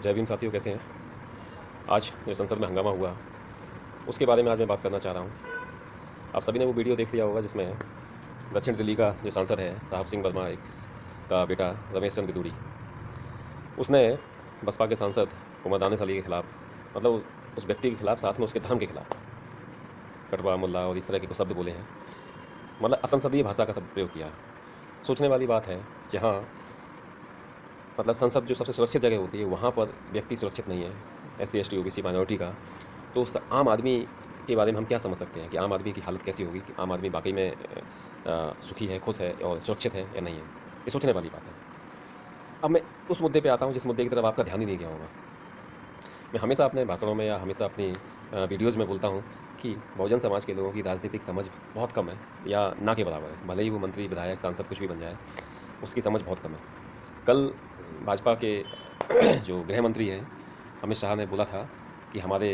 जय भीम साथियों, कैसे हैं। आज जो संसद में हंगामा हुआ उसके बारे में आज मैं बात करना चाह रहा हूँ। आप सभी ने वो वीडियो देख लिया होगा जिसमें दक्षिण दिल्ली का जो सांसद है साहब सिंह वर्मा एक का बेटा रमेश चंद्र बिदूड़ी, उसने बसपा के सांसद कुमार दानिश अली के खिलाफ, मतलब उस व्यक्ति के खिलाफ, साथ में उसके धर्म के खिलाफ कटवा मुल्ला और इस तरह के कुछ शब्द बोले हैं। मतलब असंसदीय भाषा का शब्द प्रयोग किया। सोचने वाली बात है कि हाँ, मतलब संसद जो सबसे सुरक्षित जगह होती है वहाँ पर व्यक्ति सुरक्षित नहीं है, SC ST OBC माइनॉरिटी का। तो आम आदमी के बारे में हम क्या समझ सकते हैं कि आम आदमी की हालत कैसी होगी, कि आम आदमी वाकई में सुखी है, खुश है और सुरक्षित है या नहीं है। ये सोचने वाली बात है। अब मैं उस मुद्दे पे आता हूँ जिस मुद्दे की तरफ आपका ध्यान ही नहीं गया होगा। मैं हमेशा अपने भाषणों में या हमेशा अपनी वीडियोज़ में बोलता हूँ कि बहुजन समाज के लोगों की राजनीतिक समझ बहुत कम है या ना के बराबर है। भले ही वो मंत्री, विधायक, सांसद कुछ भी बन जाए, उसकी समझ बहुत कम है। कल भाजपा के जो गृह मंत्री हैं अमित शाह ने बोला था कि हमारे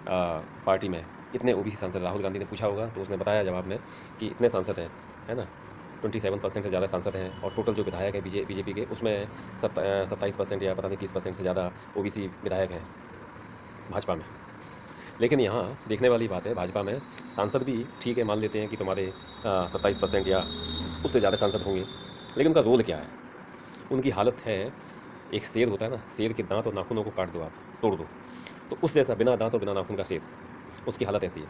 पार्टी में इतने OBC सांसद, राहुल गांधी ने पूछा होगा तो उसने बताया जवाब में कि इतने सांसद हैं, है ना। 27% से ज़्यादा सांसद हैं और टोटल जो विधायक हैं बीजेपी के, उसमें 27% या पता नहीं 30% से ज़्यादा OBC विधायक हैं भाजपा में। लेकिन यहाँ देखने वाली बात है, भाजपा में सांसद भी ठीक है, मान लेते हैं कि तुम्हारे 27% या उससे ज़्यादा सांसद होंगे, लेकिन उनका रोल क्या है। उनकी हालत है, एक शेर होता है ना, शेर के दांत और नाखूनों को काट दो, आप तोड़ दो, तो उस जैसा बिना दांत और बिना नाखून का शेर, उसकी हालत ऐसी है।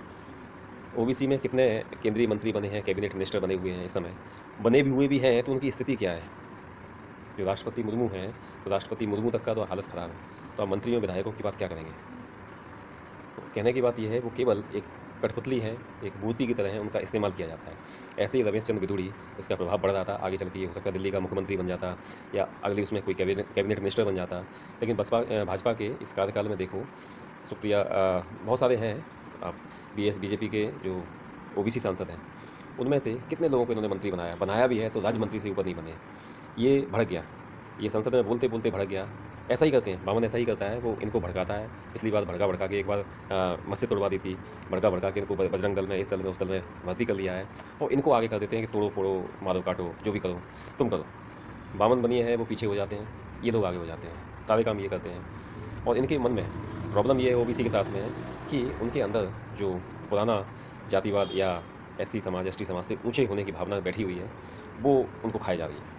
OBC में कितने केंद्रीय मंत्री बने हैं, कैबिनेट मिनिस्टर बने हुए हैं, इस समय बने भी हुए भी हैं, तो उनकी स्थिति क्या है। जो राष्ट्रपति मुर्मू हैं, तो राष्ट्रपति मुर्मू तक का तो हालत ख़राब है, तो आप मंत्रियों विधायकों की बात क्या करेंगे। तो कहने की बात यह है, वो केवल एक कठपुतली है, एक मूर्ति की तरह है, उनका इस्तेमाल किया जाता है। ऐसे ही रमेश चंद्र बिदूड़ी, इसका प्रभाव बढ़ रहा था, आगे चल के हो सकता है दिल्ली का मुख्यमंत्री बन जाता या अगली उसमें कोई कैबिनेट मिनिस्टर बन जाता। लेकिन भाजपा के इस कार्यकाल में देखो, सुप्रिया, बहुत सारे हैं, आप बीजेपी के जो OBC सांसद हैं उनमें से कितने लोगों को इन्होंने मंत्री बनाया भी है, तो राज्य मंत्री से ऊपर नहीं बने। ये भड़क गया, ये संसद में बोलते बोलते भड़क गया। ऐसा ही करते हैं, बामन ऐसा ही करता है, वो इनको भड़काता है। पिछली बार भड़का के एक बार मस्जिद तोड़वा दी थी, भड़का के इनको बजरंग दल में, इस दल में, उस दल में भर्ती कर लिया है, और इनको आगे कर देते हैं कि तोड़ो फोड़ो, मारो काटो, जो भी करो तुम करो। बामन बनिए हैं वो पीछे हो जाते हैं, ये लोग आगे हो जाते हैं, सारे काम ये करते हैं। और इनके मन में प्रॉब्लम ये है OBC के साथ में कि उनके अंदर जो पुराना जातिवाद या SC समाज, ST समाज से ऊँचे होने की भावना बैठी हुई है, वो उनको खाई जा रही है।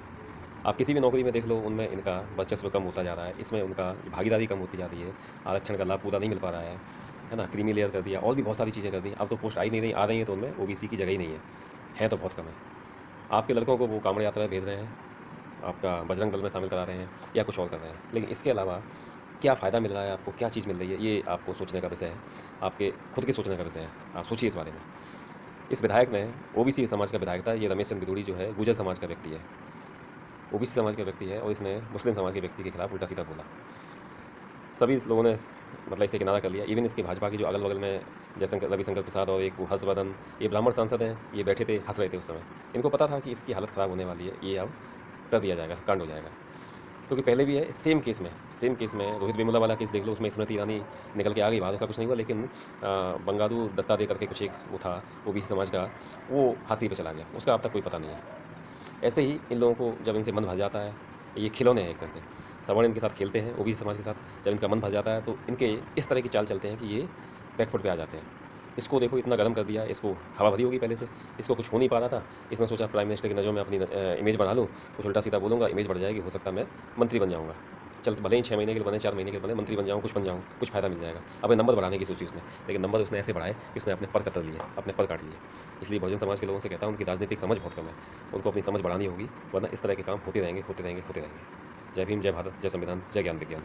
आप किसी भी नौकरी में देख लो, उनमें इनका वर्चस्व कम होता जा रहा है, इसमें उनका भागीदारी कम होती जा रही है, आरक्षण का लाभ पूरा नहीं मिल पा रहा है ना। क्रीमी लेयर कर दिया, और भी बहुत सारी चीज़ें कर दी। अब तो पोस्ट आ रही हैं, तो उनमें OBC की जगह ही नहीं है तो बहुत कम है। आपके लड़कों को वो कांवड़ यात्रा भेज रहे हैं, आपका बजरंग दल में शामिल करा रहे हैं या कुछ और कर रहे हैं, लेकिन इसके अलावा क्या फ़ायदा मिल रहा है आपको, क्या चीज़ मिल रही है, ये आपको सोचने का विषय है, आपके खुद के सोचने का विषय है। आप सोचिए इस बारे में। इस विधायक ने OBC समाज का विधायक था, ये रमेश चंद्र बिदूड़ी जो है गुर्जर समाज का व्यक्ति है, OBC समाज का व्यक्ति है, और इसने मुस्लिम समाज के व्यक्ति के खिलाफ उल्टा सीधा बोला। सभी लोगों ने मतलब इसे किनारा कर लिया। इवन इसके भाजपा की जो अगल बगल में जयशंकर, रविशंकर प्रसाद और एक हर्षवर्धन, ये ब्राह्मण सांसद हैं, ये बैठे थे, हंस रहे थे उस समय। इनको पता था कि इसकी हालत ख़राब होने वाली है, ये अब कर दिया जाएगा, कांड हो जाएगा। क्योंकि पहले भी है सेम केस में रोहित वेमुला वाला केस देख लो, उसमें स्मृति ईरानी निकल के आ गई, बाद उसका कुछ नहीं हुआ, लेकिन बंगारू दत्ता दे करके कुछ एक वो था OBC समाज का, वो फांसी पे चला गया, उसका अब तक कोई पता नहीं है। ऐसे ही इन लोगों को जब इनसे मन भर जाता है, ये खिलौने हैं एक तरह से, सवर्ण इनके साथ खेलते हैं OBC समाज के साथ। जब इनका मन भर जाता है तो इनके इस तरह की चाल चलते हैं कि ये बैकफुट पे आ जाते हैं। इसको देखो, इतना गर्म कर दिया, इसको हवा भरी होगी पहले से, इसको कुछ हो नहीं पा रहा था, इसने सोचा प्राइम मिनिस्टर की नज़रों में अपनी इमेज बना लूँ, कुछ उल्टा सीधा बोलूँगा, इमेज बढ़ जाएगी, हो सकता है मैं मंत्री बन जाऊँगा। चल भले ही 6 महीने के लिए बने, 4 महीने के लिए बने, मंत्री बन जाऊँ, कुछ बन जाऊँ, कुछ फ़ायदा मिल जाएगा। अब नंबर बढ़ाने की सोची उसने, लेकिन नंबर उसने ऐसे बढ़ाए कि उसने अपने पर कतर लिए, अपने पर काट लिए। इसलिए बहुजन समाज के लोगों से कहता हूँ, उनकी राजनीतिक समझ बहुत कम है, उनको अपनी समझ बढ़ानी होगी, वरना इस तरह के काम होते रहेंगे। जय भीम, जय भारत, जय संविधान, जय ज्ञान विज्ञान।